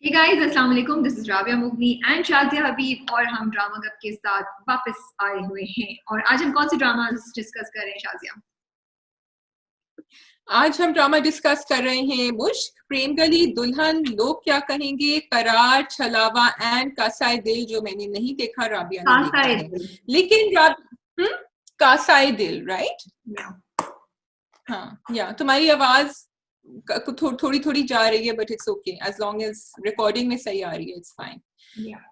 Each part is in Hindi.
Hey guys, अस्सलाम वालेकुम। दिस इज राबिया मुगनी एंड शाजिया हबीब और हम ड्रामा क्लब के साथ वापस आए हुए हैं। और आज हम कौन सी ड्रामा डिस्कस कर रहे हैं शाजिया? आज हम ड्रामा डिस्कस कर रहे हैं मुश्क, प्रेम गली, दुल्हन, लोग क्या कहेंगे, करार, छलावा एंड कासाए दिल, जो मैंने नहीं देखा, राबिया ने देखा कासाए है। दिल। लेकिन कासाए दिल, राइट? हाँ, या तुम्हारी आवाज थोड़ी थोड़ी जा रही है, but it's okay as long as recording में सही आ रही है, इट्स फाइन।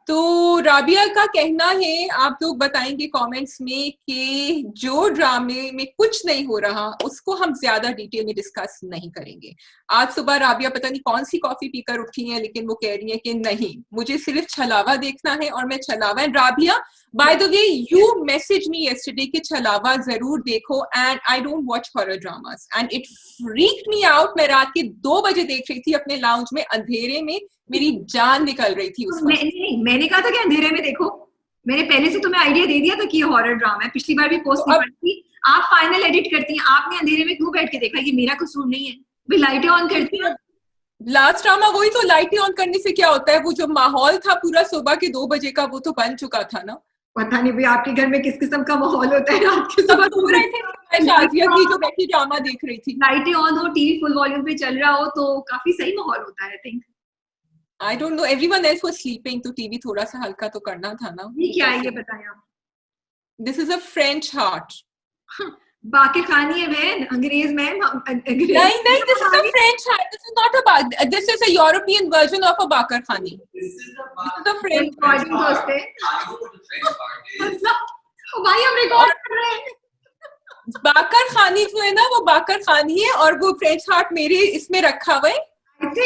तो राबिया का कहना है, आप लोग बताएंगे कमेंट्स में कि जो ड्रामे में कुछ नहीं हो रहा उसको हम ज्यादा डिटेल में डिस्कस नहीं करेंगे। आज सुबह राबिया पता नहीं कौन सी कॉफी पीकर उठी है, लेकिन वो कह रही है कि नहीं, मुझे सिर्फ छलावा देखना है और मैं छलावा। And Rabia, by the way, you message me yesterday कि छलावा जरूर देखो, and I don't watch horror dramas and it freaked me out. मैं रात के 2 बजे देख रही थी अपने लाउंज में, अंधेरे में, मेरी जान निकल रही थी उस वक्त। मैंने कहा था कि अंधेरे में देखो। मैंने पहले से तुम्हें आइडिया दे दिया था कि ये हॉरर ड्रामा है। पिछली बार भी पोस्ट तो नहीं अब पड़ी थी। आप फाइनल एडिट करती हैं, आपने अंधेरे में क्यों बैठ के देखा? ये मेरा कसूर नहीं है भाई। लाइटें ऑन करती हैं। लास्ट ड्रामा वही तो, लाइटें ऑन करने से क्या होता है? वो जो माहौल था पूरा सुबह के 2 बजे का, वो तो बन चुका था ना। पता नहीं भाई आपके घर में किस किस्म का माहौल होता है रात के सब सुबह सो रहे थे, मैं शाजिया की जो बैठी ड्रामा देख रही थी। लाइटें ऑन हो, टीवी फुल वॉल्यूम पे चल रहा हो तो काफी सही माहौल होता है। I think I don't know, everyone else was sleeping, तो टीवी थोड़ा सा हल्का तो करना था ना। ये क्या है, ये बताएं आप। This is a French heart. बाकी खानी है बहन, अंग्रेज मैम, अंग्रेज। नहीं नहीं, this is a French heart, this is not a, this is a European version of a bakarkhani. This is a French recording दोस्त है भाई, हम रिकॉर्ड कर रहे हैं। बाकर खानी जो है ना, वो बाकर खानी है, और वो फ्रेंच हार्ट मेरे इसमें रखा हुआ है,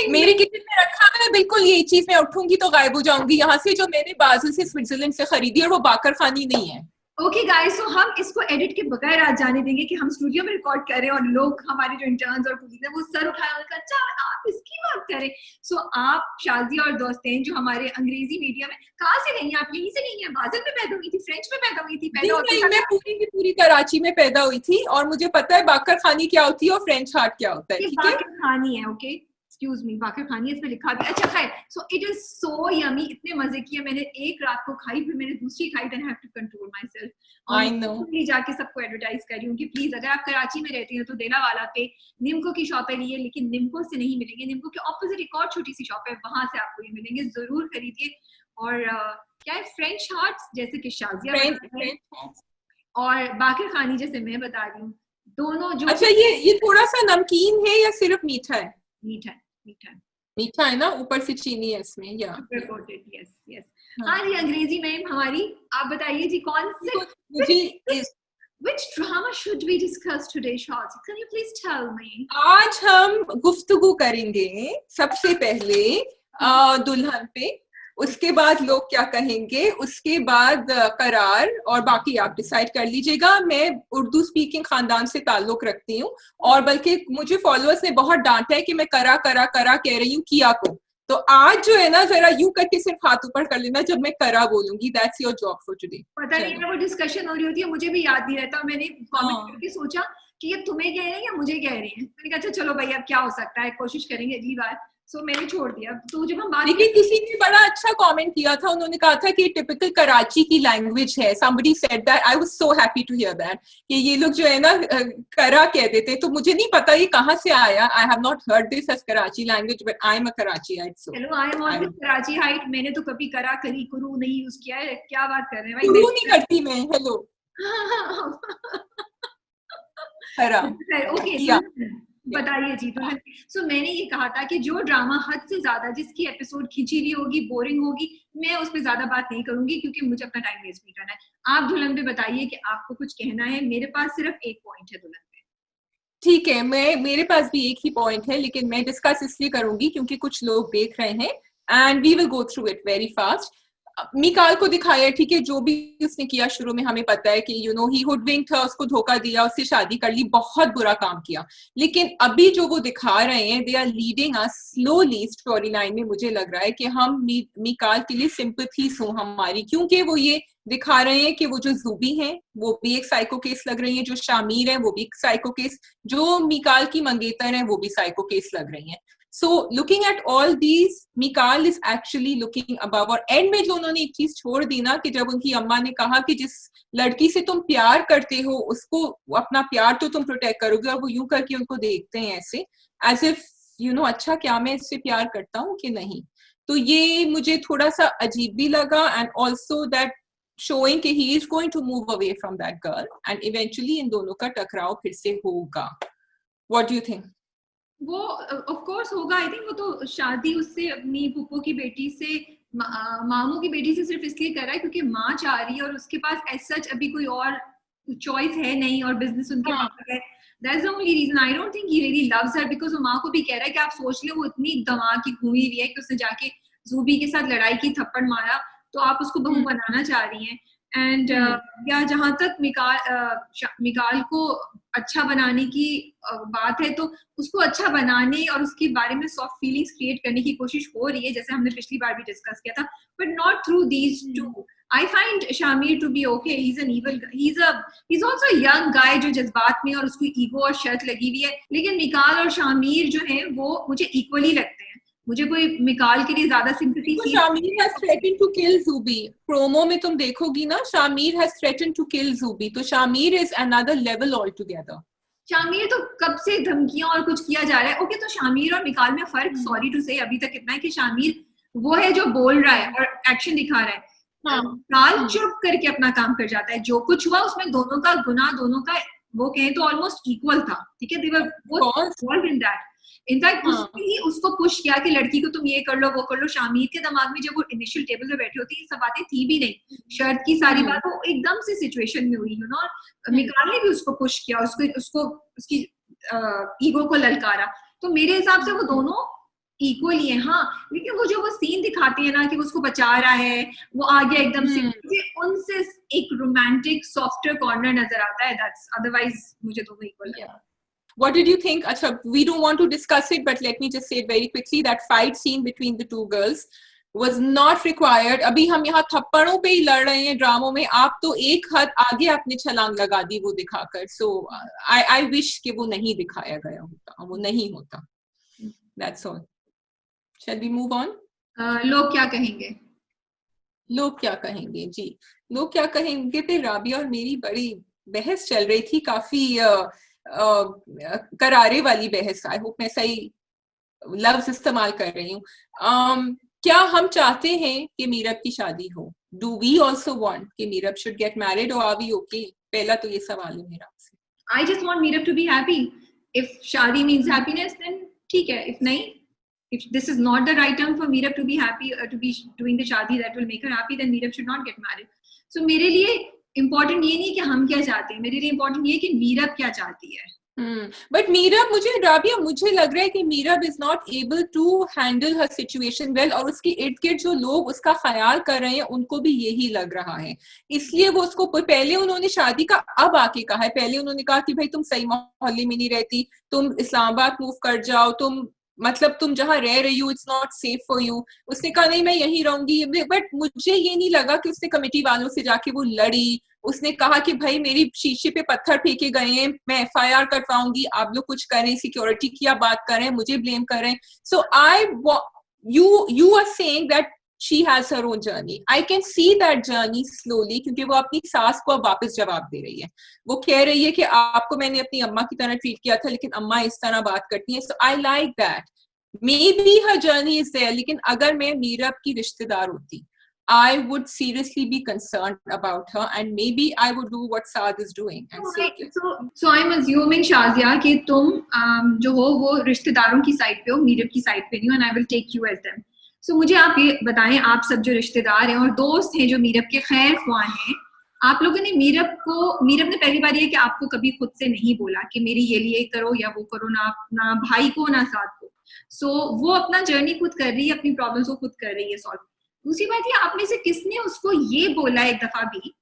मेरे किचन में रखा हुआ है। बिल्कुल ये चीज मैं उठूंगी तो गायब हो जाऊंगी यहाँ से, जो मैंने बाजू से स्विट्जरलैंड से खरीदी, और वो बाकर खानी नहीं है। ओके गाइस, तो हम इसको एडिट के बगैर आज जाने देंगे कि हम स्टूडियो में रिकॉर्ड कर रहे हैं और लोग, हमारे जो इंटर्न्स और कुलीग हैं, वो सर उठाए और कहा अच्छा आप इसकी बात करें। सो आप शाजिया और दोस्तें जो हमारे अंग्रेजी मीडिया में, कहाँ से नहीं है आप? यहीं से नहीं है? बाजल में पैदा हुई थी, फ्रेंच में पैदा हुई थी, पैदा होते नहीं, मैं पूरी की पूरी कराची में पैदा हुई थी, और मुझे पता है बाकर खानी क्या होती है और फ्रेंच हार्ट क्या होता है, ठीक है? बाकर खानी है। ओके, एक्सक्यूज मी, बाकर खानी है, इसमें लिखा भी। अच्छा खैर, so it is so yummy, इतने मजे की है। मैंने एक रात को खाई, फिर मैंने दूसरी खाई, then I have to control myself. और आई नो। मैं जाके सबको एडवर्टाइज कर रही हूँ कि प्लीज अगर आप कराची में रहती हैं तो देलावाला पे निम्को की शॉप है, लिए लेकिन निम्को से नहीं मिलेंगे। निम्को के ऑपोजिट एक और छोटी सी शॉप है, वहां से आपको ये मिलेंगे, जरूर खरीदिए। और क्या है, फ्रेंच हार्ट्स जैसे कि शाजिया बता रही है, और बाकर खानी जैसे मैं बता रही हूँ, दोनों जो अच्छा, ये थोड़ा सा नमकीन है या सिर्फ मीठा है? मीठा है। मीठा है, मीठा है ना, ऊपर से चीनी है इसमें, या सुगर कोटेड। Yes yes. हाँ जी, अंग्रेजी मैम हमारी, आप बताइए जी कौन से मुझे इस which drama should we discuss today, Shazia? Can you please tell me? आज हम गुफ्तगू करेंगे सबसे पहले दुल्हन पे, उसके बाद लोग क्या कहेंगे, उसके बाद करार, और बाकी आप डिसाइड कर लीजिएगा। मैं उर्दू स्पीकिंग खानदान से ताल्लुक रखती हूँ, और बल्कि मुझे फॉलोअर्स ने बहुत डांटा है कि मैं करा करा करा कह रही हूँ किया को। तो आज जो है ना, जरा यूं करके सिर्फ हाथ ऊपर कर लेना जब मैं करा बोलूंगी। That's your job for today. पता नहीं है, वो डिस्कशन हो रही होती है, मुझे भी याद नहीं रहता। मैंने कमेंट करके सोचा कि ये तुम्हें कह रहे हैं या मुझे कह रहे हैं। मैंने कहा अच्छा चलो भाई, अब क्या हो सकता है, कोशिश करेंगे अगली बार। सो मैंने छोड़ दिया। तो जब हम बात, लेकिन किसी ने बड़ा अच्छा कमेंट किया था, उन्होंने कहा था कि टिपिकल कराची की लैंग्वेज है। somebody said that, I was so happy to hear that, कि ये लोग जो है ना करा कह देते। तो मुझे नहीं पता ये कहाँ से आया। I have not heard this as Karachi language, but I am a Karachiite, so hello, I am always Karachi height. मैंने तो कभी करा करी कुरू नहीं यूज किया है। क्या बात कर रहे हैं भाई? शुरू नहीं करती मैं हेलो करा ओके, बताइए जी दुल्हन। सो मैंने ये कहा था कि जो ड्रामा हद से ज्यादा, जिसकी एपिसोड खिंचीली होगी, बोरिंग होगी, मैं उसमें ज्यादा बात नहीं करूंगी क्योंकि मुझे अपना टाइम वेस्ट नहीं करना है। आप दुल्हन पे बताइए कि आपको कुछ कहना है। मेरे पास सिर्फ एक पॉइंट है दुल्हन पे। ठीक है, मेरे पास भी एक ही पॉइंट है, लेकिन मैं डिस्कस इसलिए करूंगी क्योंकि कुछ लोग देख रहे हैं, and we will go through it very fast. Mikaal को दिखाया, ठीक है, जो भी उसने किया शुरू में हमें पता है कि यू नो ही हुडविंक्ड था, उसको धोखा दिया, उससे शादी कर ली, बहुत बुरा काम किया। लेकिन अभी जो वो दिखा रहे हैं, they are leading us slowly story line में। मुझे लग रहा है कि हम मिकाल के लिए सिंपैथीज हो हमारी, क्योंकि वो ये दिखा रहे हैं कि वो जो जूबी हैं वो भी एक साइको केस लग रही है, जो शामीर है वो भी एक साइको केस, जो मिकाल की मंगेतर है वो भी साइको केस लग रही है। So looking at all these, Mikal is actually looking above. और एंड में जो उन्होंने एक चीज छोड़ दी ना, कि जब उनकी अम्मा ने कहा कि जिस लड़की से तुम प्यार करते हो उसको अपना प्यार तो तुम प्रोटेक्ट करोगे, और वो यूं करके उनको देखते हैं ऐसे एज इफ यू नो अच्छा क्या मैं इससे प्यार करता हूँ कि नहीं. तो ये मुझे थोड़ा सा अजीब भी लगा, एंड ऑल्सो दैट showing कि he is going to move away from that girl and eventually इन दोनों का टकराव फिर से होगा. What do you think? वो ऑफ कोर्स होगा. आई थिंक वो तो शादी उससे अपनी फूफो की बेटी से मामू की बेटी से सिर्फ इसलिए कर रहा है क्योंकि माँ चाह रही है और उसके पास एज सच अभी कोई और चॉइस है नहीं और बिजनेस उनके पास है. That's the only reason. I don't think he really loves her because वो माँ को भी कह रहा है कि आप सोच ले वो इतनी दमा की घूमी हुई है कि उसने जाके जूबी के साथ लड़ाई की, थप्पड़ मारा, तो आप उसको बहू बनाना चाह रही हैं. एंड या जहां तक मिकाल को अच्छा बनाने की बात है तो उसको अच्छा बनाने और उसके बारे में सॉफ्ट फीलिंग्स क्रिएट करने की कोशिश हो रही है, जैसे हमने पिछली बार भी डिस्कस किया था, but not through these two. I find Shamir to be okay. He's an evil guy. He's also a young guy जो जज्बात में और उसको ईगो और शर्त लगी हुई है. लेकिन मिकाल और शामिर जो हैं वो मुझे इक्वली लगते हैं. मुझे कोई मिकाल के लिए ज्यादा सिंपैथी नहीं. Shamir has threatened to kill Zubi. Promo में तुम देखोगी ना, Shamir has threatened to kill Zubi. तो Shamir is another level altogether. Shamir तो कब से धमकियां और कुछ किया जा रहा है. ओके, तो शामिर और मिकाल में फर्क सॉरी टू से अभी तक इतना है कि शामिर वो है जो बोल रहा है और एक्शन दिखा रहा है. मिकाल चुप करके अपना काम कर जाता है. जो कुछ हुआ उसमें दोनों का गुनाह, दोनों का वो कहें तो ऑलमोस्ट इक्वल था. ठीक है, they were both involved in that. In fact उसने ही उसको पुश किया कि लड़की को तुम ये कर लो वो कर लो. शामिर के दिमाग में जब वो इनिशियल टेबल पे बैठे होती, ये सब बातें थी भी नहीं. शर्त की सारी बात वो एकदम से सिचुएशन में हुई, यू नो. मिकाल ने भी उसको पुश किया, उसको उसकी ईगो को ललकारा. तो मेरे हिसाब से वो दोनों इक्वली है. हाँ, लेकिन वो जो वो सीन दिखाते हैं ना कि वो उसको बचा रहा है, वो आ गया एकदम से, मुझे उनसे एक रोमांटिक सॉफ्टर कॉर्नर नजर आता है. दैट्स अदरवाइज मुझे दोनों इक्वल है. What did you think? Acha, we don't want to discuss it, but let me just say it very quickly. That fight scene between the two girls was not required. अभी हम यहाँ थप्पड़ों पे ही लड़ रहे हैं ड्रामों में. आप तो एक हद आगे आपने छलांग लगा दी वो दिखाकर. So I wish कि वो नहीं दिखाया गया होता, वो नहीं होता. That's all. Shall we move on? लोग क्या कहेंगे? लोग क्या कहेंगे जी. लोग क्या कहेंगे पे राबिया और मेरी बड़ी बहस चल रही थी, काफी करारे वाली बहस. आई होप मैं सही लफ्ज इस्तेमाल कर रही हूँ. क्या हम चाहते हैं कि मीरब की शादी हो? डू वी ऑल्सो वांट कि मीरब शुड गेट मैरिड, और आर वी ओके? पहला तो ये सवाल है मेरा आपसे. I just want Meerab to be happy. If शादी मींस हैप्पीनेस देन ठीक है. इफ नहीं, if this is not the right term for Meerab to be happy, to be doing the शादी that will make her happy, then Meerab should not get married. So मेरे लिए important ये नहीं कि हम क्या चाहते हैं, मेरे लिए important ये कि मीरब क्या चाहती है. But मीरब, मुझे राबिया मुझे लग रहा है कि Meerab is not able to handle her situation well, और उसके इर्द गिर्द जो लोग उसका ख्याल कर रहे हैं उनको भी यही लग रहा है. इसलिए वो उसको पहले उन्होंने शादी का अब आके कहा है. पहले उन्होंने कहा कि भाई तुम सही मोहल्ले में नहीं रहती, तुम इस्लामाबाद मूव कर जाओ, तुम मतलब तुम जहाँ रह रही हो it's not safe for you. उसने कहा नहीं मैं यहीं रहूंगी. बट मुझे ये नहीं लगा कि उसने कमेटी वालों से जाके वो लड़ी. उसने कहा कि भाई मेरी शीशे पे पत्थर फेंके गए हैं, मैं FIR कटवाऊंगी, आप लोग कुछ करें, सिक्योरिटी की आप बात करें, मुझे ब्लेम करें. सो you are saying that she has her own journey. I can see that journey slowly, क्योंकि वो अपनी सास को अब वापस जवाब दे रही है. वो कह रही है कि आपको मैंने अपनी अम्मा की तरह ट्रीट किया था लेकिन अम्मा इस तरह बात करती हैं. So I like that. Maybe her journey is there. लेकिन अगर मैं मीरब की रिश्तेदार होती, I would seriously be concerned about her, and maybe I would do what Saad is doing and say so I'm assuming Shazia कि तुम जो हो वो रिश्तेदारों की साइड पे हो, मीरब की साइड पे नहीं हो, and I will take you as them. So मुझे आप ये बताएं, आप सब जो रिश्तेदार हैं और दोस्त हैं जो मीरब के खैर ख्वाह हैं, आप लोगों ने मीरब ने पहली बार ये कि आपको कभी खुद से नहीं बोला कि मेरी ये लिए करो या वो करो, ना भाई को ना साथ को. So वो अपना जर्नी खुद कर रही है, अपनी प्रॉब्लम्स को खुद कर रही है सॉल्व. दूसरी बात ये, आप में से किसने उसको ये बोला एक दफा भी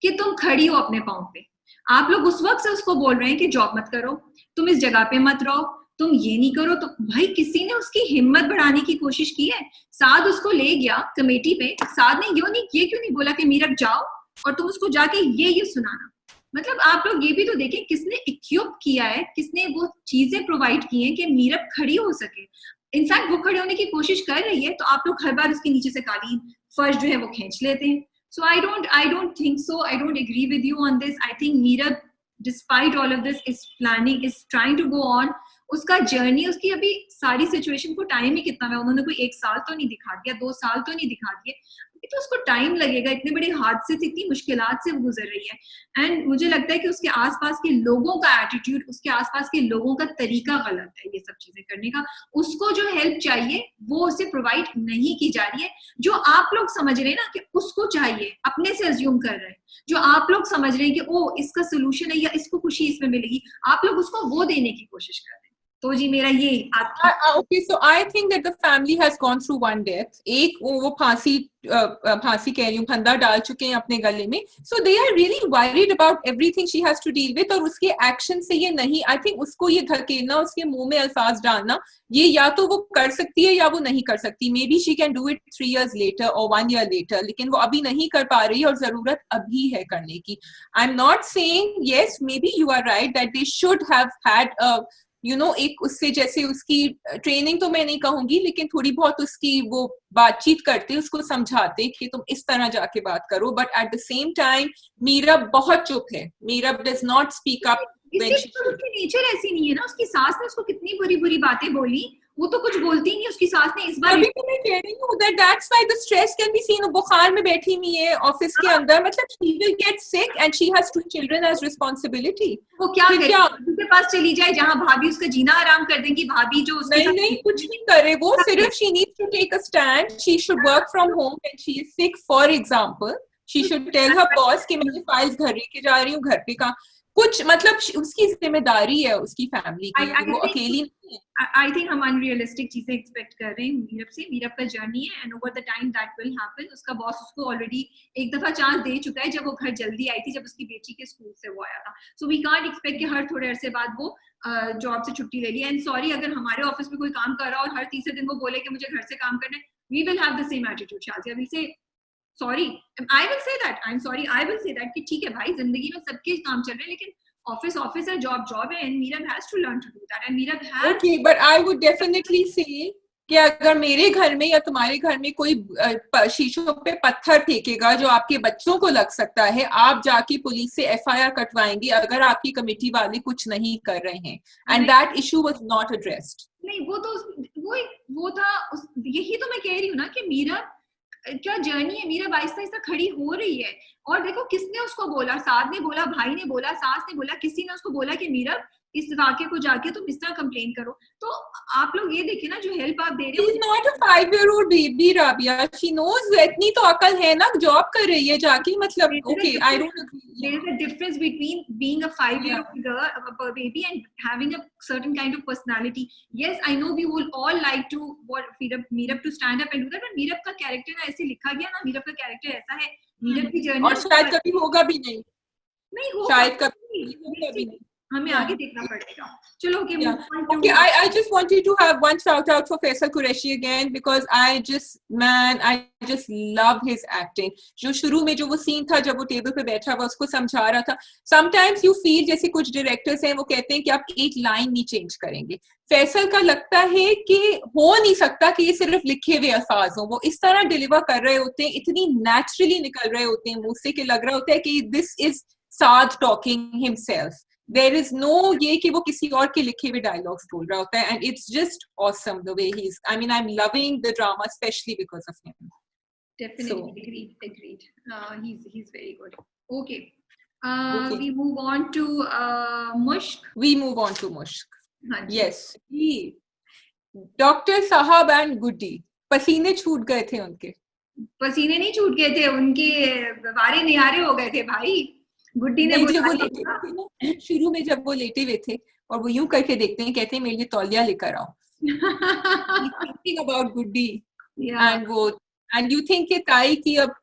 कि तुम खड़ी हो अपने पाँव पे? आप लोग उस वक्त से उसको बोल रहे हैं कि जॉब मत करो, तुम इस जगह पे मत रहो, तुम ये नहीं करो. तो भाई किसी ने उसकी हिम्मत बढ़ाने की कोशिश की है? साद उसको ले गया कमेटी पे, साद ने ये क्यों नहीं बोला कि मीरब जाओ और तुम उसको जाके ये सुनाना? मतलब आप लोग ये भी तो देखें किसने इक्विप किया है, किसने वो चीजें प्रोवाइड की हैं कि मीरब खड़ी हो सके. इनफैक्ट वो खड़े होने की कोशिश कर रही है तो आप लोग हर बार उसके नीचे से कालीन फर्श जो है वो खींच लेते हैं. So I don't think so. I don't agree with you on this. I think Meerab, despite all of this, is trying to go on. उसका जर्नी, उसकी अभी सारी सिचुएशन को टाइम ही कितना है, उन्होंने कोई 1 साल तो नहीं दिखा दिया, 2 साल तो नहीं दिखा दिए, तो उसको टाइम लगेगा. इतने बड़े हादसे से, इतनी मुश्किलात से वो गुजर रही है. एंड मुझे लगता है कि उसके आसपास के लोगों का एटीट्यूड, उसके आसपास के लोगों का तरीका गलत है ये सब चीजें करने का. उसको जो हेल्प चाहिए वो उसे प्रोवाइड नहीं की जा रही है. जो आप लोग समझ रहे हैं ना कि उसको चाहिए, अपने से अज्यूम कर रहे हैं, जो आप लोग समझ रहे हैं कि ओ इसका सोल्यूशन है या इसको खुशी इसमें मिलेगी, आप लोग उसको वो देने की कोशिश कर रहे हैं. तो जी मेरा ये okay, so I think that the family has gone through one death. एक वो फांसी कह रही हूँ, फंदा डाल चुके हैं अपने गले में. So they are really worried about everything she has to deal with. और उसके एक्शन से ये नहीं, I think उसको ये धकेलना, उसके मुंह में अल्फाज डालना, ये या तो वो कर सकती है या वो नहीं कर सकती. Maybe she can do it 3 years later or 1 year later. लेकिन वो अभी नहीं कर पा रही और जरूरत अभी है करने की. I'm not saying, yes, maybe you are right that they should have had a एक उससे जैसे उसकी ट्रेनिंग तो मैं नहीं कहूंगी, लेकिन थोड़ी बहुत उसकी वो बातचीत करते, उसको समझाते कि तुम इस तरह जाके बात करो. But at the same time Meerab बहुत चुप है. Meerab does not speak up. उसकी नेचर ऐसी नहीं है ना. उसकी सास ने उसको कितनी बुरी बुरी बातें बोली, वो तो कुछ बोलती नहीं. उसकी सास ने इस बार अभी तो मैं कह रही हूँ that that's why the stress can be seen. बुखार में बैठी हुई है ऑफिस के अंदर, मतलब she will get sick and she has 2 children as responsibility. वो क्या करे, उसके पास चली जाए जहाँ भाभी उसका जीना आराम कर देंगी. भाभी जो नहीं कुछ नहीं करे वो, सिर्फ she needs to take a stand. She should work from home when she is sick, for example. She should tell her boss कि मैं फाइल्स घर लेके जा रही हूँ, घर पे का कुछ, मतलब उसकी जिम्मेदारी है उसकी फैमिली की, वो अकेली नहीं है. आई थिंक हम अनरियलिस्टिक चीजें एक्सपेक्ट कर रहे हैं मीरब से. मीरब का जर्नी है and over the time that will happen. उसका बॉस उसको ऑलरेडी एक दफा चांस दे चुका है जब वो घर जल्दी आई थी, जब उसकी बेटी के स्कूल से वो आया था. सो वी कांट एक्सपेक्ट कि हर थोड़े अरसे बाद वो जॉब से छुट्टी ले ली. एंड सॉरी, अगर हमारे ऑफिस में कोई काम कर रहा और हर तीसरे दिन वो बोले कि मुझे घर से काम करना है, we will have the same attitude. Shazia will say sorry, I will say that, I am sorry, I will say that कि ठीक है भाई, जिंदगी में सबके काम चल रहे हैं, लेकिन office है, job है, and Meerab has to learn to do that. And Meerab has. Okay, but I would definitely say कि अगर मेरे घर में या तुम्हारे घर में कोई शीशों पे पत्थर फेंकेगा जो आपके बच्चों को लग सकता है, आप जाके पुलिस से FIR कटवाएंगी अगर आपकी कमेटी वाले कुछ नहीं कर रहे हैं. And that issue was not addressed. नहीं, वो था, यही तो मैं कह रही हूँ ना कि मीरब क्या जर्नी है. मीरब आहिस्ता आहिस्ता खड़ी हो रही है. और देखो किसने उसको बोला, साद ने बोला, भाई ने बोला, सास ने बोला, किसी ने उसको बोला कि मीरब इस वाक्य को जाके तुम इस तरह कंप्लेन करो. तो आप लोग ये देखिए ना, जो हेल्प आप दे रहे हो. She's not a 5-year-old baby, Rabia. She knows, इतनी तो अकल है ना, जॉब कर रही है जाके, मतलब okay, I don't agree. There is a difference between being a 5-year-old girl, a baby, and having a certain kind of personality. Yes, I know we will all like to Meerab to stand up and do that, but Meerab का कैरेक्टर ना ऐसे लिखा गया ना, Meerab का कैरेक्टर ऐसा है. Meerab की जर्नी और शायद कभी होगा भी नहीं. नहीं होगा, शायद कभी नहीं. हमें आगे देखना पड़ेगा. चलो okay. Yeah. Okay, I just wanted to have one shout out for Faisal Qureshi again because I just love his acting. जो शुरू में जो वो सीन था जब वो टेबल पे बैठा हुआ उसको समझा रहा था. Sometimes you feel जैसे कुछ डायरेक्टर्स हैं वो कहते हैं कि आप एक लाइन नहीं चेंज करेंगे. फैसल का लगता है कि हो नहीं सकता कि ये सिर्फ लिखे हुए अल्फाज हो, वो इस तरह डिलीवर कर रहे होते हैं, इतनी नेचुरली निकल रहे होते हैं मुंह से कि लग रहा होता है कि this is Saad talking himself. There is no ये कि वो किसी और के लिखे हुए डायलॉग्स बोल रहा होता है. And it's just awesome the way he's, I mean, I'm loving the drama especially because of him. Definitely, agreed. He's very good. Okay. We move on to Mushk. Yes. Dr. Sahab and Goody. पसीने छूट गए थे उनके. पसीने नहीं छूट गए थे, उनके वारे निहारे हो गए थे भाई. गुड्डी ने शुरू में जब वो लेटे हुए थे और वो यूं करके देखते हैं, कहते हैं मेरे लिए तौलिया लेकर आओ. Thinking about Goody. And you think कि ताई की अब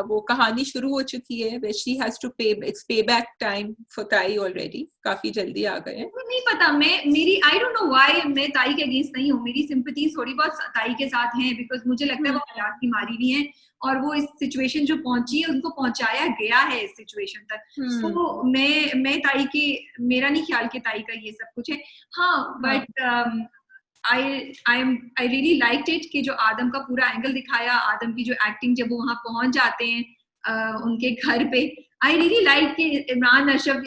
वो कहानी शुरू हो चुकी है, where she has to pay, it's payback time for ताई already. काफी जल्दी आ गए हैं. नहीं पता, मेरी I don't know why मैं ताई के अगेंस्ट नहीं हूँ. मेरी सिंपैथीज थोड़ी बहुत ताई के साथ हैं बिकॉज मुझे लगता है वो हलाक की मारी भी है और वो इस सिचुएशन जो पहुंची है उनको पहुंचाया गया है इस सिचुएशन तक. तो मैं ताई की, मेरा नहीं ख्याल कि ताई का ये सब कुछ है. हाँ, but I really liked it कि जो आदम का पूरा एंगल दिखाया, आदम की जो एक्टिंग जब वो वहां पहुंच जाते हैं उनके घर पे, I really like कि Imran Ashraf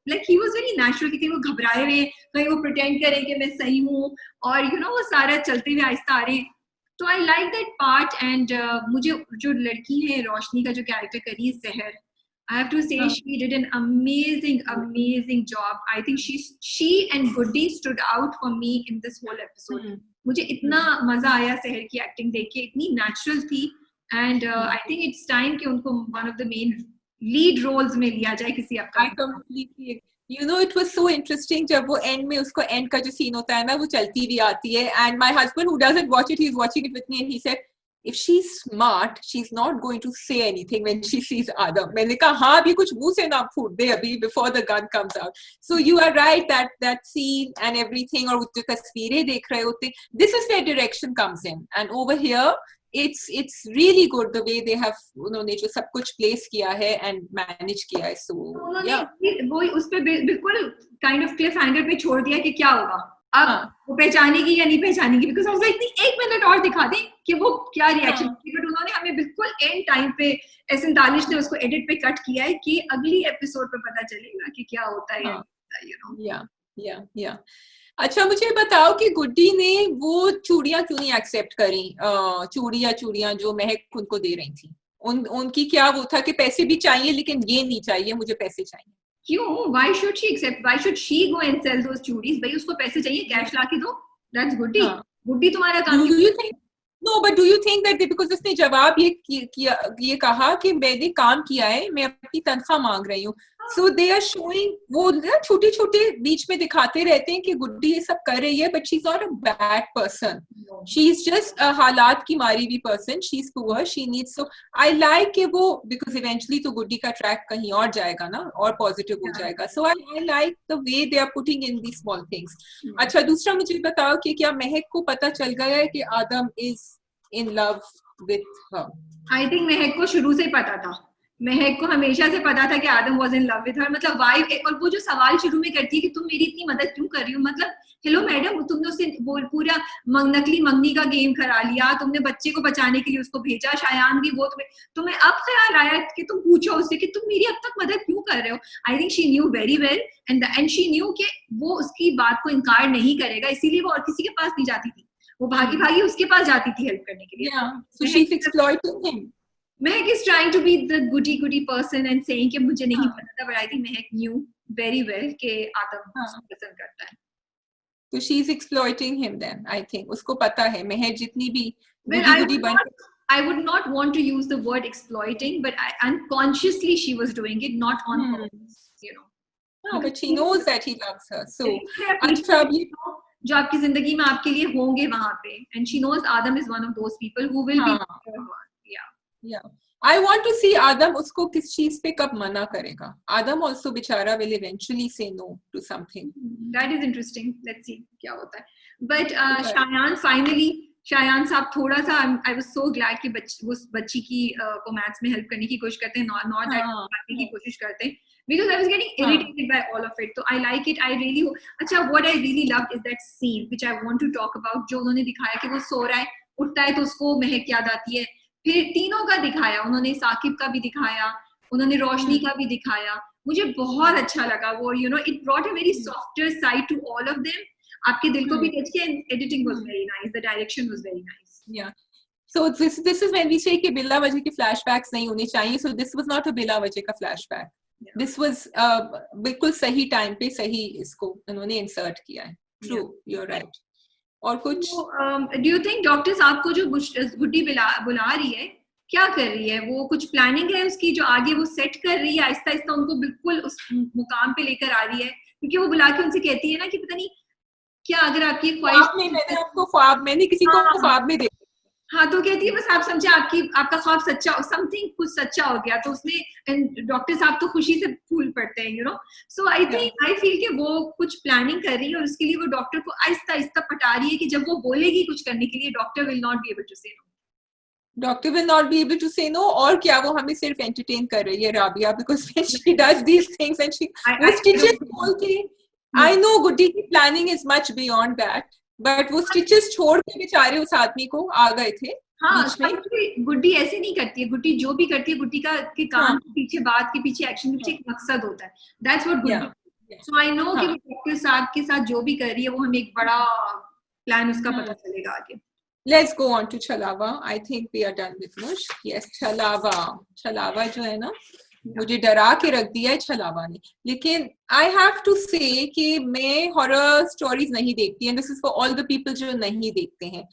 like he was very natural, कि वो घबराए हुए, कहीं वो pretend करें कि मैं सही हूँ, और वो सारा चलते हुए आहिस्ता आ रहे हैं. तो I like that part. And मुझे जो लड़की है रोशनी का जो कैरेक्टर करी है सहर, I have to say she did an amazing job. I think she and Goody stood out for me in this whole episode. मुझे इतना मजा आया सहर की एक्टिंग देख के, इतनी नेचुरल थी. And I think it's time कि उनको one of the main lead roles में लिया जाए किसी upcoming. It was so interesting जब वो end में उसको end का जो scene होता है ना, वो चलती भी आती है. And my husband, who doesn't watch it, he's watching it with me, and he said, if she's smart, she's not going to say anything when she sees Adam. मैंने कहा हाँ, अभी कुछ मुंह से ना फूट दे अभी, before the gun comes out. So you are right that scene and everything, और जो तस्वीरें देख रहे होते, this is where direction comes in. And over here it's really good the way they have उन्होंने जो सब कुछ place किया है and manage किया है. So yeah, वो उस पे बिल्कुल kind of cliff hanger पे छोड़ दिया कि क्या होगा अब, वो पहचानेगी या नहीं पहचानेगी, because I was like एक मिनट और दिखा दें कि वो क्या रिएक्शन. बट उन्होंने हमें बिल्कुल एंड टाइम पे S39 ने उसको एडिट पे कट किया है कि अगली एपिसोड पे पता चलेगा कि क्या होता है. या अच्छा, मुझे बताओ कि गुड्डी ने वो चूड़ियां क्यों नहीं एक्सेप्ट करी, चूड़ियां जो महक उनको दे रही थी, उनकी क्या वो था कि पैसे भी चाहिए लेकिन ये नहीं चाहिए, मुझे पैसे चाहिए. क्यों? Why should she accept? Why should she go and sell those चूड़ीज? भाई उसको पैसे चाहिए, कैश ला के दो. That's Goody. गुड्डी तुम्हारा काम. No, but do you think that because उसने जवाब ये कहा कि मैंने काम किया है, मैं अपनी तनख्वाह मांग रही हूँ. So they are showing, वो छोटे बीच में दिखाते रहते हैं कि गुड्डी ये सब कर रही है, but she's not a bad person. She's just a हालात की मारी हुई person. She's poor. She needs, so I like कि वो, because eventually तो गुड्डी का ट्रैक कहीं और जाएगा ना, और पॉजिटिव हो जाएगा. So I like the way they are putting in these small things. अच्छा, दूसरा मुझे बताओ कि क्या महक को पता चल गया है कि आदम is in love with her? I think महक को शुरू से पता था. महक को हमेशा से पता था कि आदम was in love with her. मतलब वाई, और वो जो सवाल शुरू में करती है कि तुम मेरी इतनी मदद क्यों कर रही हो, मतलब हेलो मैडम, तुमने उससे पूरा नकली मंगनी का गेम करा लिया, तुमने बच्चे को बचाने के लिए उसको भेजा, शायान भी, वो तुम्हें अब ख्याल आया कि तुम पूछो उससे कि तुम मेरी अब तक मदद क्यों कर रहे हो. I think she knew very well and she knew कि वो उसकी बात को इनकार नहीं करेगा, इसीलिए वो और किसी के पास नहीं जाती थी, वो भागी उसके पास जाती थी हेल्प करने के लिए. So she's exploiting him. Mahak is trying to be the goody person and saying कि मुझे नहीं पता था, but I think Mahak knew very well कि आदम पसंद करता है. So she's exploiting him then, I think. उसको पता है महक जितनी भी I would not want to use the word exploiting, but unconsciously she was doing it, not on purpose, No, but she knows that he loves her. So अच्छा, जो आपकी जिंदगी में आपके लिए होंगे वहां पे, and she knows Adam is one of those people who will be there for her. Yeah, I want to see Adam उसको किस चीज पे कब मना करेगा. Adam also बेचारा will eventually say no to something. That is interesting. Let's see क्या होता है. But शायान finally, शायान साहब थोड़ा सा, I was so glad कि उस बच्ची की को मैथ्स में हेल्प करने की कोशिश करते हैं, not that करने की कोशिश करते हैं, because I was getting irritated by all of it. So I like it. I really अच्छा, what I really loved is that scene which I want to talk about, जो उन्होंने दिखाया कि वो सो रहा है, उठता है तो उसको महक याद आती है. फिर तीनों का दिखाया उन्होंने, साकिब का भी दिखाया, उन्होंने रोशनी का भी दिखाया. मुझे बहुत अच्छा लगा वो, it brought a very softer side to all of them. आपके दिल को भी टच किया. Editing was very nice, the direction was very nice. Yeah. So this is when we say कि बिला वजह के flashbacks नहीं होने चाहिए. So this was not a बिला वजह का flashback. Yeah. This was बिल्कुल सही time पे सही इसको उन्होंने insert किया है. True, you're right. और कुछ डू यू थिंक डॉक्टर साहब को जो गुड्डी बुला रही है, क्या कर रही है वो? कुछ प्लानिंग है उसकी जो आगे वो सेट कर रही है, आहिस्ता आहिस्ता उनको बिल्कुल उस मुकाम पे लेकर आ रही है? क्योंकि वो बुला के उनसे कहती है ना कि पता नहीं क्या, अगर आपकी ख्वाहिश, मैंने किसी को ख्वाब में देखा, हाँ, तो कहती है बस आप समझे आपका ख्वाब सच्चा, समथिंग कुछ सच्चा हो गया, तो उसमें डॉक्टर साहब तो खुशी से फूल पड़ते हैं, सो आई थिंक आई फील कि वो कुछ प्लानिंग कर रही है और उसके लिए वो डॉक्टर को आहिस्ता आहिस्ता पटा रही है कि जब वो बोलेगी कुछ करने के लिए, doctor will not be able to say no. Doctor will not be able to say no. और क्या वो हमें सिर्फ एंटरटेन कर रही है Rabia, because she does these things and she stitches whole thing. I know Goody की planning is much beyond that. But वो स्टिचेस छोड़ के बेचारे उस आदमी को आ गए थे हाँ, बीच में। गुड्डी ऐसे नहीं करती है, गुड्डी जो भी करती है, गुड्डी का के काम के पीछे, बात के पीछे, एक्शन के पीछे एक मकसद होता है, that's what Guddi. So I know कि वो डॉक्टर साहब के साथ जो भी कर रही है वो हमें एक बड़ा प्लान उसका पता चलेगा आगे। Let's go on to Chalawa. I think we are done with Mush. Yes, Chalawa. Chalawa जो है ना, मुझे डरा के रख दिया है छलावा ने। लेकिन I have to say कि मैं horror stories नहीं देखती, and this is for all the people जो नहीं देखते हैं।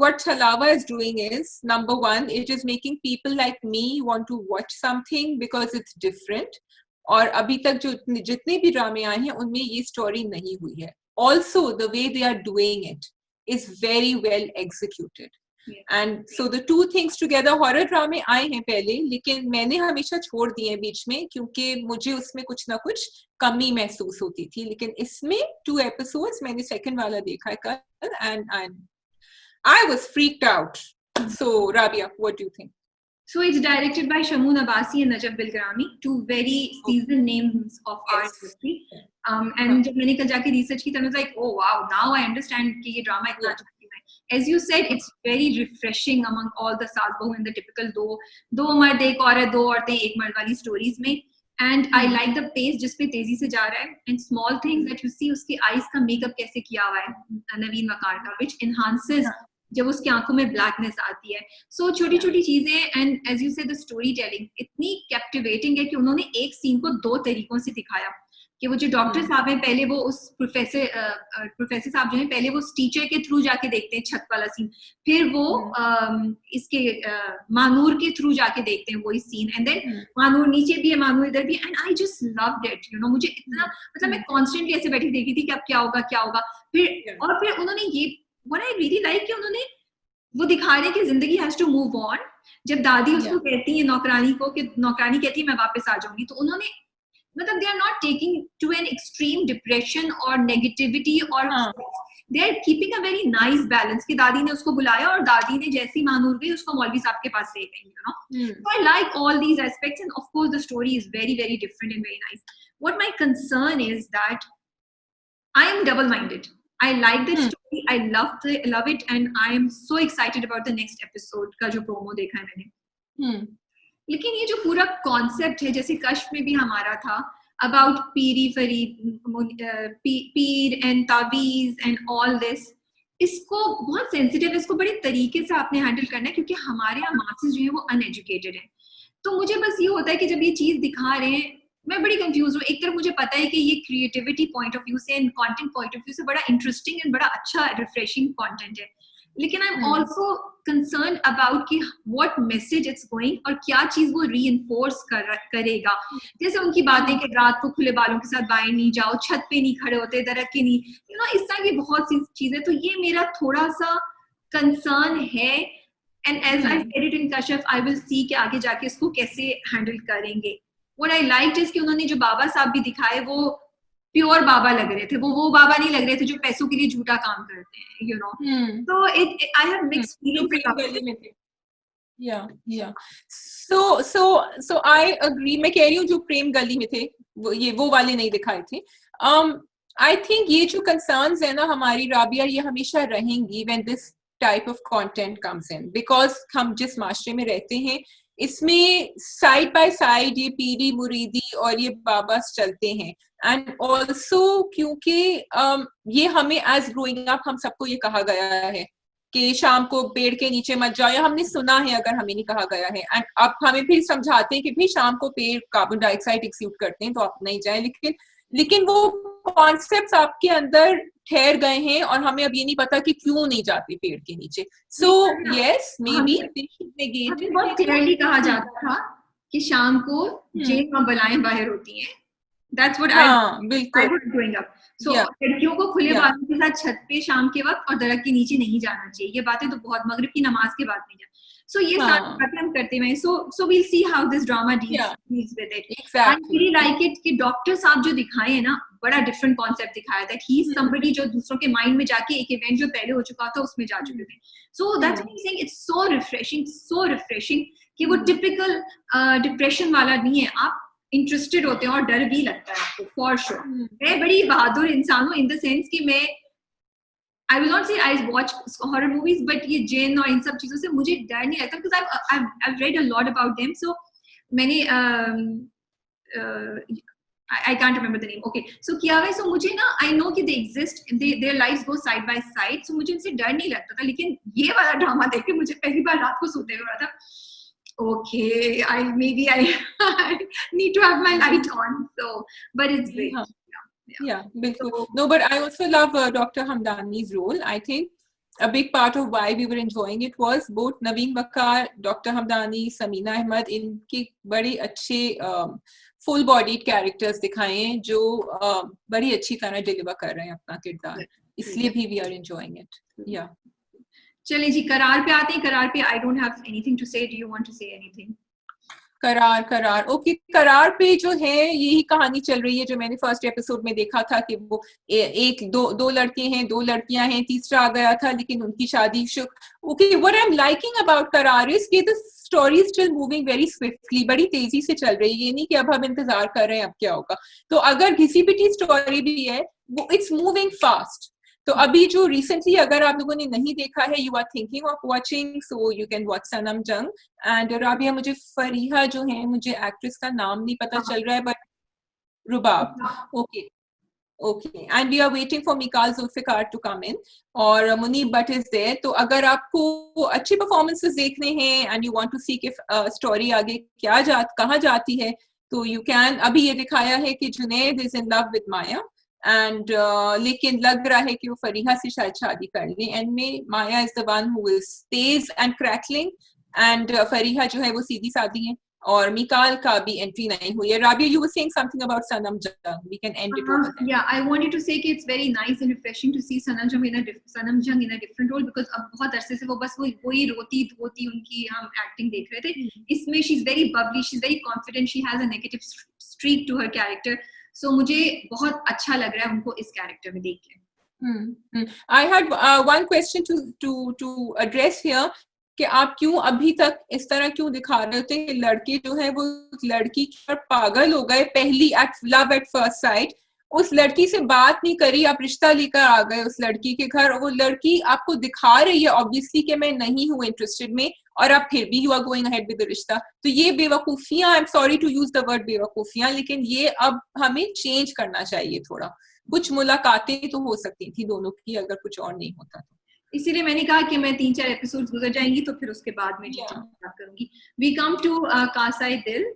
What Chalawa is doing is, number one, it is making people like me want to watch something because it's different. और अभी तक जो जितने भी ड्रामे आए हैं उनमें ये स्टोरी नहीं हुई है। Also, the way they are doing it is very well executed. And so the two things together, horror ड्रामे आए हैं पहले, लेकिन मैंने हमेशा छोड़ दिए बीच में क्योंकि मुझे उसमें कुछ ना कुछ कमी महसूस होती थी। लेकिन इसमें 2 episodes मैंने second वाला देखा है कल, and I was freaked out. So Rabia, what do you think? So it's directed by Shamoon Abbasi and Najaf Bilgrami, 2 very seasoned names of our industry. And जब मैंने कल जाके research की, I was like, oh wow, now I understand कि ये drama इतना अच्छा है। As you said, it's very refreshing among all the सास बहू in the typical दो मर्द एक औरत, 2 औरतें एक मर्द वाली stories में। And I like the pace जिस पे तेजी से जा रहा है, and small things that you see, उसकी eyes का makeup कैसे किया हुआ है नवीन वकार का, which enhances जब उसकी आंखों में ब्लैकनेस आती है। सो छोटी छोटी चीजें, एंड एज यू से द स्टोरी टेलिंग इतनी कैप्टिवेटिंग है कि उन्होंने एक सीन को 2 तरीकों से दिखाया कि वो जो डॉक्टर साहब हैं, पहले वो उस प्रोफेसर साहब जो है, पहले वो टीचर के थ्रू जाके देखते हैं छत वाला सीन, फिर वो इसके मानूर के थ्रू जाके देखते हैं वही सीन, एंड देन मानूर नीचे भी है, मानूर इधर भी, and I just loved it, you know. मुझे इतना, मतलब मैं कॉन्स्टेंटली ऐसे बैठी देखी थी कि अब क्या होगा। फिर उन्होंने ये what I really like कि उन्होंने वो दिखा रहे कि जिंदगी has to move on। जब दादी उसको कहती है नौकरानी को, कि नौकरानी कहती है मैं वापस आ जाऊंगी, तो उन्होंने, मतलब they are not taking to an extreme depression or negativity or they are keeping a very nice balance कि दादी ने उसको बुलाया और दादी ने जैसी मानूर गई उसको मौलवी साहब के पास ले गई, you know। So I like all these aspects, and of course the story is very very different and very nice. What my concern is that I am double-minded. I like the story, I love it, and I am so excited about the next episode का जो promo देखा है मैंने। लेकिन ये जो पूरा concept है, जैसे कश्फ में भी हमारा था about Piri Farid, Pir and तावीज़ and all this, इसको बहुत sensitive है, इसको बड़े तरीके से आपने handle करना है क्योंकि हमारे यहाँ masses जो है वो uneducated है। तो मुझे बस ये होता है कि जब ये चीज दिखा रहे हैं मैं बड़ी कंफ्यूज हूँ। एक तरफ मुझे पता है कि ये क्रिएटिविटी पॉइंट ऑफ व्यू से and content point of view से बड़ा इंटरेस्टिंग एंड बड़ा अच्छा रिफ्रेशिंग कंटेंट है, लेकिन I am also concern about कि व्हाट मैसेज इट्स गोइंग और क्या चीज वो रीइंफोर्स करेगा। जैसे उनकी बातें कि रात को खुले बालों के साथ बाहर नहीं जाओ, छत पे नहीं खड़े होते, दरख्त के नहीं, यू नो, इस तरह की बहुत सी चीजें। तो ये मेरा थोड़ा सा कंसर्न है, and as I said it in Kashf, I will see कि आगे जाके इसको कैसे हैंडल करेंगे। What I liked is कि उन्होंने जो बाबा साहब भी दिखाए वो प्योर बाबा लग रहे थे, वो बाबा नहीं लग रहे थे जो पैसों के लिए झूठा काम करते हैं, you know। So I have mixed feelings about it. Yeah. So I agree. मैं कह रही हूँ जो प्रेम गली में थे वो वाले नहीं दिखाए थे। I think ये जो concerns है ना हमारी, राबिया, ये हमेशा रहेंगी when this type of content comes in, because हम जिस माशरे में रहते हैं इसमें साइड बाय साइड ये पीरी मुरीदी और ये बाबास चलते हैं, एंड ऑल्सो क्योंकि ये हमें एज ग्रोइंग अप हम सबको ये कहा गया है कि शाम को पेड़ के नीचे मत जाओ, या हमने सुना है, अगर हमें नहीं कहा गया है, एंड अब हमें फिर समझाते हैं कि भाई शाम को पेड़ कार्बन डाइऑक्साइड एक्सक्यूट करते हैं तो आप नहीं जाए, लेकिन वो कॉन्सेप्ट्स आपके अंदर ठहर गए हैं और हमें अब ये नहीं पता कि क्यों नहीं जाते पेड़ के नीचे। सो यस, मे बी बहुत क्लियरली कहा जाता था कि शाम को जेल में बलाएं बाहर होती हैं। That's what I was growing up. So लड़कियों को खुले बालों के साथ छत पे शाम के वक्त और दरख्त के नीचे नहीं जाना चाहिए, ये बातें तो बहुत, मगरिब की नमाज के बाद नहीं जाना। So ये सारी बातें हम करते हैं। So we'll see how this drama deals with it. I really like it कि डॉक्टर साहब जो दिखाए हैं ना, बड़ा डिफरेंट कॉन्सेप्ट दिखाया था। He is somebody जो दूसरों के माइंड में जाके एक इवेंट जो पहले हो चुका था उसमें जा चुके थे। So that's what I'm saying, it's so refreshing कि वो टिपिकल डिप्रेशन वाला नहीं है, आप इंटरेस्टेड होते हैं और डर भी लगता है आपको, फॉर श्योर। मैं बड़ी बहादुर इंसान हूँ इन द सेंस कि मैं I will not say I watch horror movies, but ये जिन और इन सब चीजों से मुझे डर नहीं लगता, because I've read a lot about them. So मैंने I can't remember the name. Okay, so किया हुआ है, so मुझे ना I know कि they exist, their lives go side by side, so मुझे उनसे डर नहीं लगता था. लेकिन ये वाला ड्रामा देख के मुझे पहली बार रात को सोते हुए था, okay, I need to have my light on. So, but it's great. Yeah, so, no, but I also love Dr. Hamdani's role. I think a big part of why we were enjoying it was both Naveen Bakar, Dr. Hamdani, Samina Ahmed, इनके बड़े अच्छे full bodied characters दिखाए हैं जो बड़ी अच्छी तरह deliver कर रहे हैं अपना किरदार, इसलिए भी we are enjoying it. Yeah. चलिए जी, करार पे आते हैं. करार पे I don't have anything to say. Do you want to say anything? करार ओके. करार पे जो है यही कहानी चल रही है जो मैंने फर्स्ट एपिसोड में देखा था कि वो दो लड़के हैं, दो लड़कियां हैं, तीसरा आ गया था लेकिन उनकी शादी okay. What I am liking about करार इज कि the story is still moving very swiftly, बड़ी तेजी से चल रही है. ये नहीं कि अब हम इंतजार कर रहे हैं अब क्या होगा. तो अगर घिसी पिटी स्टोरी भी है वो इट्स मूविंग फास्ट. तो अभी जो रिसेंटली अगर आप लोगों ने नहीं देखा है, you are thinking of watching, so you can watch Sanam Jang. And Rabia, मुझे फरीहा जो है, मुझे एक्ट्रेस का नाम नहीं पता चल रहा है, but Rubab. Okay okay. And we are waiting for Mikaal Zulfiqar to come in और मुनीब भट्ट इज देयर. तो अगर आपको अच्छी परफॉर्मेंसेस देखने हैं एंड यू वांट टू सी कि स्टोरी आगे कहाँ जाती है, तो यू कैन. अभी ये दिखाया है कि Junaid is in love with Maya and लेकिन लग रहा है कि वो फरीहा से शायद शादी कर ले. एंड में Maya is the one who is तेज एंड क्रैकलिंग एंड फरीहा जो है वो सीधी सादी है और मिकाल का भी एंट्री नहीं हुई है. Rabia, you were saying something about Sanam Jung. We can end it over there. Yeah, I wanted to say कि it's very nice and refreshing to see Sanam Jung in a different role, because अब बहुत अरसे से वो बस वही रोती धोती उनकी हम एक्टिंग देख रहे थे. इसमें she's very bubbly, she's very confident, she has a negative streak to her character. So मुझे बहुत अच्छा लग रहा है उनको इस कैरेक्टर में देख के. I had one question to address here कि आप क्यों अभी तक इस तरह क्यों दिखा रहे होते हैं कि लड़के जो है वो लड़की पर पागल हो गए पहली लव एट फर्स्ट साइट. उस लड़की से बात नहीं करी, आप रिश्ता लेकर आ गए उस लड़की के घर. वो लड़की आपको दिखा रही है ऑब्वियसली कि मैं नहीं हूँ इंटरेस्टेड में, और आप फिर भी you are going ahead with the रिश्ता. तो ये बेवकूफियां, I am sorry to use the word बेवकूफियां, लेकिन ये अब हमें चेंज करना चाहिए थोड़ा. कुछ मुलाकातें तो हो सकती थी दोनों की अगर कुछ और नहीं होता तो. इसीलिए मैंने कहा कि मैं 3-4 एपिसोड्स गुजर जाएंगी तो फिर उसके बाद में बात करूंगी. वी कम टू कासाई दिल.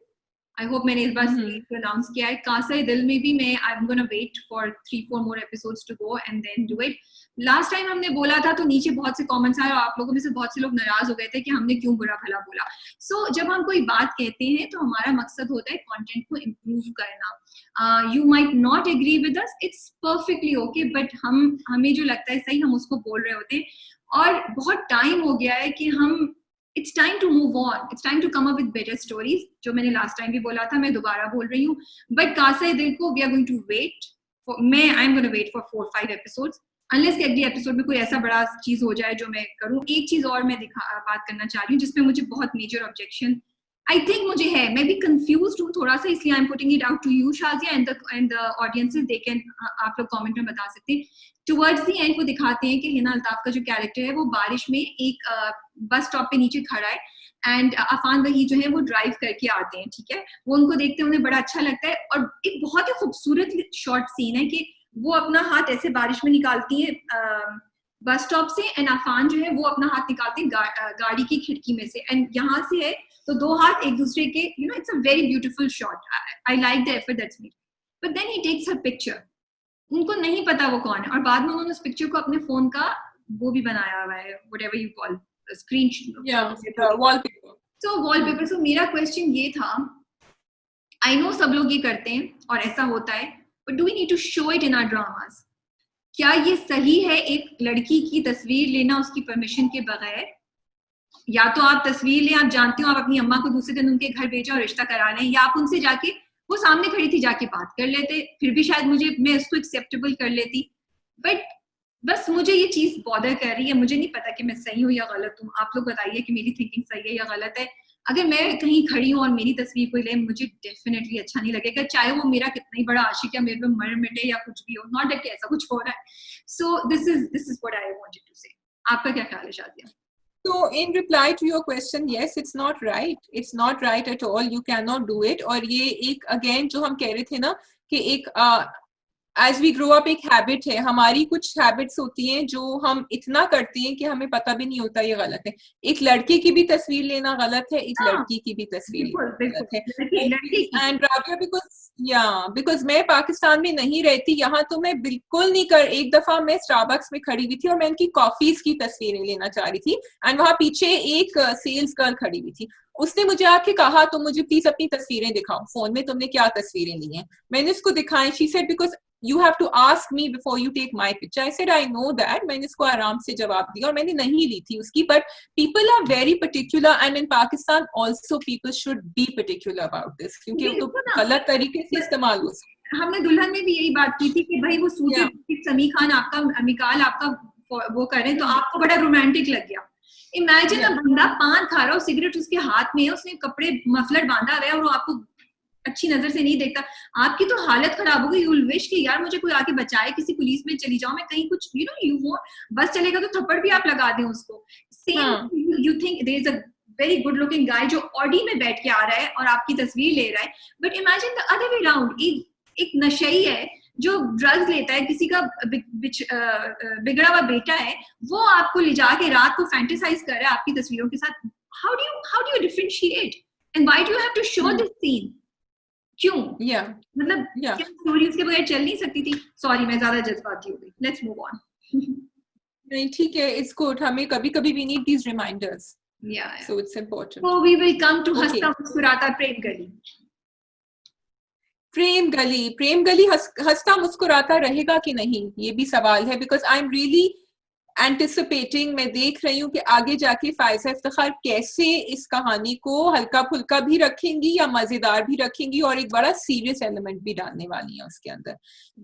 आई होप मैंने इस बार सही प्रोनाउंस किया है. कासाई दिल में भी मैं I am gonna wait for 3-4 more episodes to go and then do it. Last time हमने बोला था तो नीचे बहुत से कमेंट्स आए और आप लोगों में से बहुत से लोग नाराज हो गए थे कि हमने क्यों बुरा भला बोला. सो जब हम कोई बात कहते हैं तो हमारा मकसद होता है कंटेंट को इम्प्रूव करना. You might not agree with us, it's perfectly okay, but हमें जो लगता है सही हम उसको बोल रहे होते हैं. और बहुत टाइम हो गया है कि हम It's time to move on. It's time to come up with better stories. जो मैंने last time भी बोला था, मैं दोबारा बोल रही हूँ. But कासाई दिल को we are going to wait. I'm going to wait for 4-5 episodes. Unless कि अगली episode में कोई ऐसा बड़ा चीज हो जाए जो मैं करूँ. एक चीज और मैं बात करना चाह रही हूँ जिसमें मुझे बहुत major objection I think मुझे है, मैं भी confused हूँ थोड़ा सा, इसलिए I'm putting it out to you Shazia and the audiences. they can आप लोग comment में बता सकते हैं. Towards the end वो दिखाते हैं कि हिना अल्ताफ का जो कैरेक्टर है वो बारिश में एक बस स्टॉप पे नीचे खड़ा है एंड अफान वही जो है वो ड्राइव करके आते हैं. ठीक है, वो उनको देखते हैं, उन्हें बड़ा अच्छा लगता है और एक बहुत ही खूबसूरत शॉर्ट सीन है कि वो अपना हाथ ऐसे बारिश में निकालती है बस स्टॉप से एंड अफान जो है वो अपना हाथ निकालते हैं गाड़ी की खिड़की में से एंड यहाँ से है तो दो हाथ एक दूसरे के, you know, it's a very beautiful shot. I like the effort that's made. But then he takes her picture. उनको नहीं पता वो कौन है और बाद में उन्होंने उस पिक्चर को अपने फोन का वो भी बनाया हुआ है, whatever you call screen wallpaper. So wallpaper. So मेरा क्वेश्चन ये था, आई नो सब लोग ये करते हैं और ऐसा होता है, but do we need to show it in our dramas? क्या ये सही है एक लड़की की तस्वीर लेना उसकी परमिशन के बगैर? या तो आप तस्वीर लें, आप जानते हो आप अपनी अम्मा को दूसरे दिन उनके घर भेजा और रिश्ता करा लें, या आप उनसे जाके, वो सामने खड़ी थी, जाके बात कर लेते, फिर भी शायद मैं उसको एक्सेप्टेबल कर लेती. बट बस मुझे ये चीज बॉदर कर रही है. मुझे नहीं पता कि मैं सही हूँ या गलत हूँ. आप लोग बताइए कि मेरी थिंकिंग सही है या गलत है. अगर मैं कहीं खड़ी हूँ और मेरी तस्वीर कोई ले, मुझे डेफिनेटली अच्छा नहीं लगेगा, चाहे वो मेरा कितना ही बड़ा आशिक या मेरे पे मर मिटे या कुछ भी हो, नॉट दैट ऐसा कुछ हो रहा है. So this is what I wanted to say. आपका क्या ख्याल है Shadiya? So in reply to your question, yes, it's not right. It's not right at all. You cannot do it. और ये एक again जो हम कह रहे थे ना कि एक एज वी ग्रो अप एक हैबिट है, हमारी कुछ हैबिट्स होती हैं जो हम इतना करते हैं कि हमें पता भी नहीं होता ये गलत है. एक लड़के की भी तस्वीर लेना गलत है, एक लड़की की भी तस्वीर लेना गलत है. एंड राबिया बिकॉज मैं पाकिस्तान में नहीं रहती, यहाँ तो मैं बिल्कुल नहीं कर. एक दफा मैं स्टारबक्स में खड़ी हुई थी और मैं उनकी कॉफीज की तस्वीरें लेना चाह रही थी एंड वहां पीछे एक सेल्स गर्ल खड़ी हुई थी. उसने मुझे आके कहा तुम मुझे प्लीज अपनी तस्वीरें दिखाओ, फोन में तुमने क्या तस्वीरें ली हैं. मैंने उसको दिखाई. She said because you have to ask me before you take my picture. I said I know that. मैंने इसको आराम से जवाब दिया और मैंने नहीं ली थी उसकी. But people are very particular and in Pakistan also people should be particular about this क्योंकि वो तो गलत तरीके से इस्तेमाल हो सकता है. हमने दुल्हन में भी यही बात की थी कि भाई वो सूटेड समी खान आपका अमिकाल आपका वो करें तो आपको बड़ा रोमांटिक लग गया. इमेजिन अ बंदा पान खा रहा हो, सिगरेट उसके हाथ में है, उसने कपड़े मफलर बांधा हुआ है और वो आपको अच्छी नजर से नहीं देखता. आपकी तो हालत खराब हो गई. यू विल विश कि यार मुझे कोई आके बचाए, किसी पुलिस में चली जाऊं मैं, कहीं कुछ यू वो बस चलेगा तो थप्पड़ भी आप लगा दें उसको. Same you think there is a very good looking guy जो ऑडी में बैठ के आ रहा है और आपकी तस्वीर ले रहा है. But imagine the other way round, एक नशई है जो ड्रग्स लेता है, किसी का बिगड़ा हुआ बेटा है, वो आपको ले जाके रात को फैंटेसाइज कर रहा है आपकी तस्वीरों के साथ. How do you differentiate and why do you have to show this scene? क्यों? मतलब क्या स्टोरी उसके बगैर चल नहीं सकती थी? सॉरी मैं ज्यादा जज्बाती हो गई. Let's move on. नहीं ठीक है, इट्स गुड. हमें कभी-कभी we need these reminders. So it's important. So we will come to हंसता मुस्कुराता प्रेम गली. प्रेम गली हंसता मुस्कुराता रहेगा कि नहीं, ये भी सवाल है. Because I am really anticipating. मैं देख रही हूँ कि आगे जाके फायजा इफ्तिखार कैसे इस कहानी को हल्का फुल्का भी रखेंगी या मजेदार भी रखेंगी और एक बड़ा सीरियस एलिमेंट भी डालने वाली है उसके अंदर.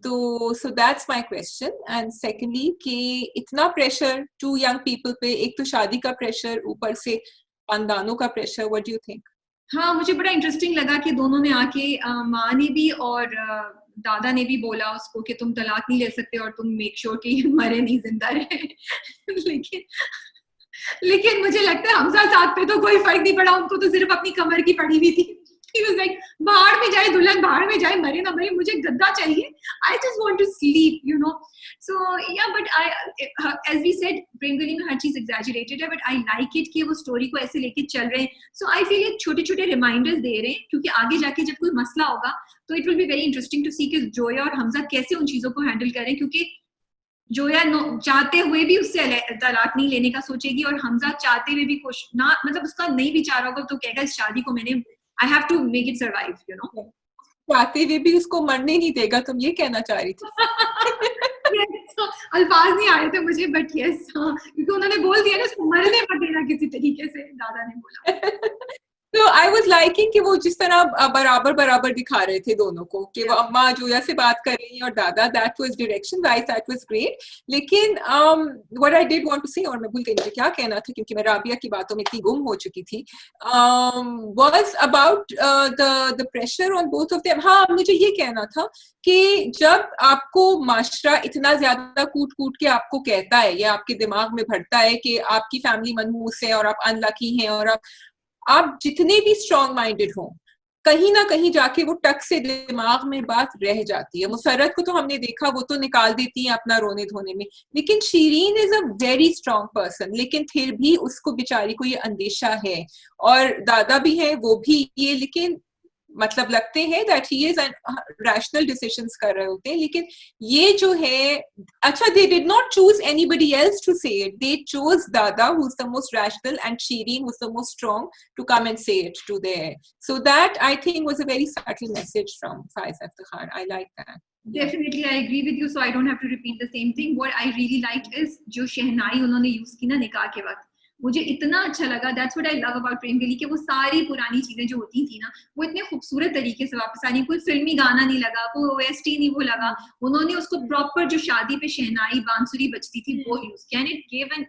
तो so that's my question. And secondly कि इतना प्रेशर टू यंग पीपल पे, एक तो शादी का प्रेशर, ऊपर से खानदानों का pressure. What do you think? हाँ, मुझे बड़ा इंटरेस्टिंग लगा कि दोनों ने आके माँ ने भी और दादा ने भी बोला उसको कि तुम तलाक नहीं ले सकते और तुम मेक श्योर कि मरे नहीं जिंदा रहे. लेकिन मुझे लगता है हमजा साहब पे तो कोई फर्क नहीं पड़ा, उनको तो सिर्फ अपनी कमर की पड़ी हुई थी. He was like, बाहर में जाए दुल्हन, बाहर में जाए, मरे ना मरे, मुझे गद्दा चाहिए. I just want to sleep, you know. So yeah, but as we said, प्रेम गली में हर चीज exaggerated है, but I like it कि वो स्टोरी को ऐसे लेके चल रहे हैं. So I feel ये छोटे-छोटे reminders दे रहे हैं क्योंकि आगे जाके जब कोई मसला होगा तो it will be very interesting to see कि जोया और हमजा कैसे उन चीजों को हैंडल करें. क्योंकि जोया चाहते हुए भी उससे तलाक नहीं लेने का सोचेगी और हमजा चाहते हुए भी कुछ ना, मतलब उसका नहीं विचार होगा तो कहेगा इस शादी को मैंने I have to make it survive, you know. चाहते हुए भी उसको मरने नहीं देगा, तुम ये कहना चाह रही थी? yes, अल्फाज नहीं आए थे मुझे, बट यस, क्योंकि उन्होंने बोल दिया ना उसको मरने मत देना किसी तरीके से, दादा ने बोला. तो आई वाज लाइकिंग कि वो जिस तरह बराबर बराबर दिखा रहे थे दोनों को कि वो अम्मा जोया से बात कर रही हैं और Dada, that was direction wise, that was great. लेकिन what I did want to say, और मैं भूल गई मुझे क्या कहना था क्योंकि मैं राबिया की बातों में इतनी गुम हो चुकी थी, was about the pressure on both of them. हाँ, मुझे ये कहना था कि जब आपको माशरा इतना ज्यादा कूट कूट के आपको कहता है या आपके दिमाग में भरता है कि आपकी फैमिली मनहूस है और आप अनलकी हैं और आप जितने भी स्ट्रॉन्ग माइंडेड हो, कहीं ना कहीं जाके वो टक से दिमाग में बात रह जाती है. मुसर्रत को तो हमने देखा, वो तो निकाल देती है अपना रोने धोने में, लेकिन Shireen is a very strong person. लेकिन फिर भी उसको बेचारी को ये अंदेशा है, और दादा भी है वो भी ये, लेकिन मतलब लगते हैं that he is rational decisions कर रहे होते हैं. लेकिन ये जो है, अच्छा, they did not choose anybody else to say it, they chose Dada who is the most rational and Shireen who is the most strong to come and say it to there. So that I think was a very subtle message from Faiza Iftikhar. I like that. Definitely, I agree with you. So I don't have to repeat the same thing. What I really liked is जो शहनाई उन्होंने यूज की ना निकाह के वक्त, मुझे इतना अच्छा लगा. That's what I love about Prem Gali, कि वो सारी पुरानी चीजें जो होती थी ना वो इतने खूबसूरत तरीके से वापस आ रही. कोई फिल्मी गाना नहीं लगा, कोई ओएसटी नहीं वो लगा. उन्होंने उसको प्रॉपर जो शादी पे शहनाई बांसुरी बजती थी वो यूज किया, and it give an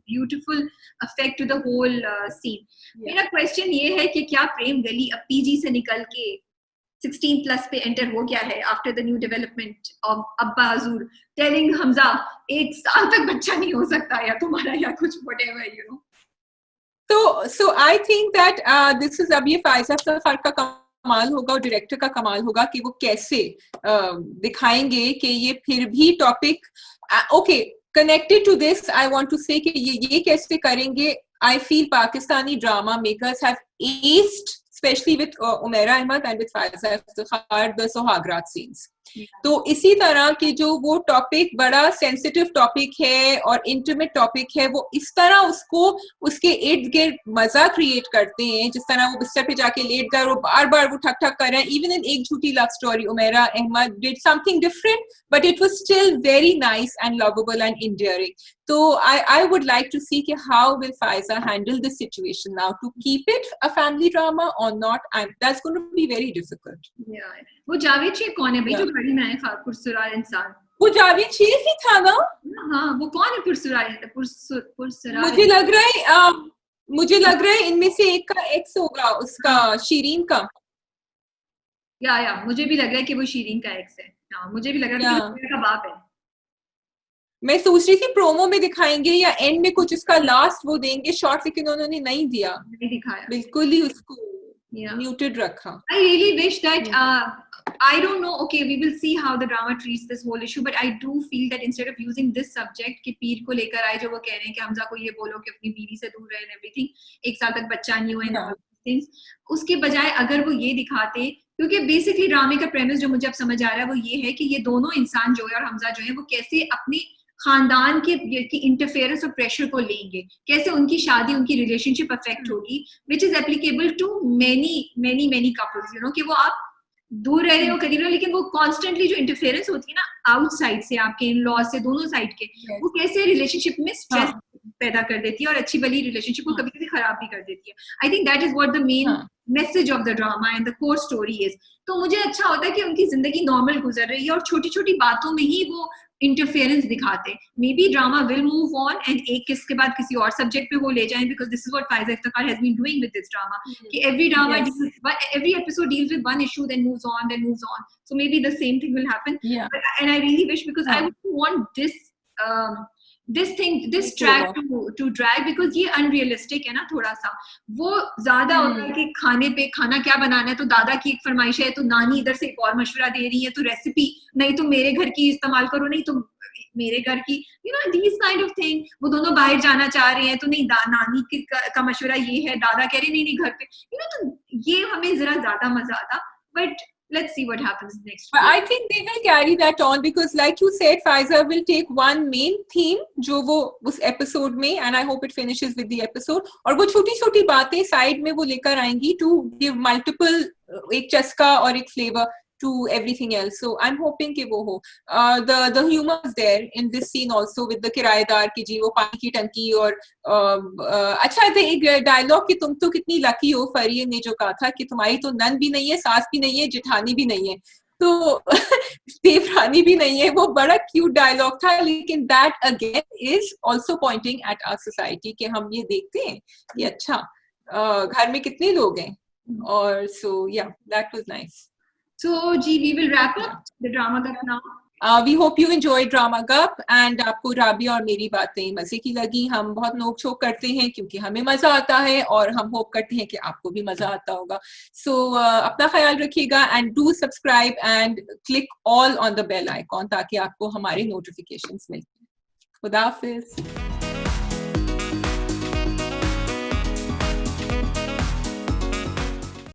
beautiful effect to the whole scene. मेरा क्वेश्चन ये है कि क्या प्रेम गली अब पीजी से निकल के 16 प्लस पे एंटर हो गया है after the new development of अब्बा हजूर टेलिंग हमजा 1 साल तक बच्चा नहीं हो सकता या तुम्हारा या कुछ whatever you know. So I think that this is अब ये फायजा सफर का कमाल होगा और डायरेक्टर का कमाल होगा कि वो कैसे दिखाएंगे कि ये फिर भी topic okay connected to this. I want to say कि ये कैसे करेंगे. I feel Pakistani drama makers have aced, especially with Umaira Ahmed and with Faiza Iftikhar, the Sohagrat scenes. तो इसी तरह के जो वो टॉपिक बड़ा सेंसिटिव टॉपिक है और इंटीमेट टॉपिक है, वो इस तरह उसको उसके इर्द गिर्द मजा क्रिएट करते हैं. जिस तरह वो बिस्तर पे जाके लेट गए और बार बार वो ठक ठक कर रहे हैं. Even in Ek Jhoothi love story Umera Ahmed did something different but it was still very nice and lovable and endearing. So I would like to see how will Faiza handle this situation now, to keep it a family drama or not, and that's going to be very difficult. Yeah. वो जावेद शेख कौन है भाई जो गाड़ी में आया पुरसरार इंसान? वो जावेद शेख ही था ना? हाँ, वो कौन है पुरसरार? मुझे लग रहा है इनमें से एक का एक्स होगा उसका, शीरीन का. या मुझे भी लग रहा है कि वो शीरीन का एक्स है. हाँ, मुझे भी लग रहा है कि उसका बाप है. मैं सोच रही थी प्रोमो में दिखाएंगे या एंड में कुछ इसका लास्ट वो देंगे शॉट, लेकिन उन्होंने नहीं दिया, नहीं दिखाया, बिल्कुल ही उसको म्यूटेड रखा. I really wish that I don't know, okay, we will see how the drama treats this whole issue, but I do feel that instead of using this subject कि पीर को लेकर आए जो वो कह रहे हैं कि हमजा को ये बोलो कि अपनी बीवी से दूर रहे and everything, 1 साल तक बच्चा नहीं हुआ and all these things, उसके बजाय अगर वो ये दिखाते, क्योंकि बेसिकली ड्रामे का प्रेमिस जो मुझे अब समझ आ रहा है वो ये है कि ये दोनों इंसान जो है और हमजा जो है वो कैसे अपने खानदान के इंटरफेरेंस और प्रेशर को लेंगे, कैसे उनकी शादी उनकी रिलेशनशिप अफेक्ट होगी, which is applicable to many couples, you know, कि वो आप दूर रह रहे हो करीब रहे हो लेकिन वो कॉन्स्टेंटली जो इंटरफेरेंस होती है ना आउटसाइड से, आपके इन लॉ से, दोनों साइड के, वो कैसे रिलेशनशिप में स्ट्रेस पैदा कर देती है और अच्छी भली रिलेशनशिप को कभी कभी खराब भी कर देती है. I think that is what the main message of the drama and the core story is. तो मुझे अच्छा होता है कि उनकी जिंदगी नॉर्मल गुजर रही है और छोटी छोटी बातों में ही वो इंटरफेरेंस दिखाते. May be drama will move on and एक किसके बाद किसी और सब्जेक्ट पे वो ले जाएं, because this is what Faiza Iftikhar has been doing with this drama, कि every episode deals with one issue, then moves on. So maybe the same thing will happen. And I really wish, because I wouldn't want this track to drag, because ये unrealistic है ना थोड़ा सा. वो ज्यादा होता है कि खाने पे खाना क्या बनाना है, तो दादा की एक फरमाइश है तो नानी इधर से एक और मशवरा दे रही है, तो रेसिपी नहीं तो मेरे घर की इस्तेमाल करो, नहीं तो मेरे घर की, you know, these kind of thing. वो दोनों बाहर जाना चाह रहे हैं तो नहीं, नानी का मशवरा ये है, दादा कह रहे नहीं घर पे, यू नो, तो ये हमें जरा ज्यादा मजा आता. But let's see what happens next. But I think they will carry that on, because like you said, Faiza will take one main theme जो वो उस episode में, and I hope it finishes with the episode, और वो छोटी छोटी बातें side में वो लेकर आएंगी to give multiple एक चस्का और एक flavor to everything else. So I'm hoping कि वो हो. The humor is there in this scene also with the किराएदार की जी वो पानी की टंकी, और अच्छा था एक डायलॉग कि तुम तो कितनी लकी हो, फरियन ने जो कहा था कि तुम्हारी तो नन भी नहीं है, सास भी नहीं है, जेठानी भी नहीं है, तो देवरानी भी नहीं है. वो बड़ा क्यूट डायलॉग था, लेकिन that again is also pointing at our society कि हम ये देखते हैं कि अच्छा घर में कितने लोग हैं. और सो या that was nice. So, we will wrap up the Drama Gup now. We hope you enjoyed Drama Gup, and आपको राबी और मेरी बातें मजे की लगी. हम बहुत नोक झोंक करते हैं क्योंकि हमें मजा आता है, और हम होप करते हैं कि आपको भी मजा आता होगा. So अपना ख्याल रखिएगा, and do subscribe and click all on the bell icon ताकि आपको हमारे notifications मिलें. खुदा हाफिज.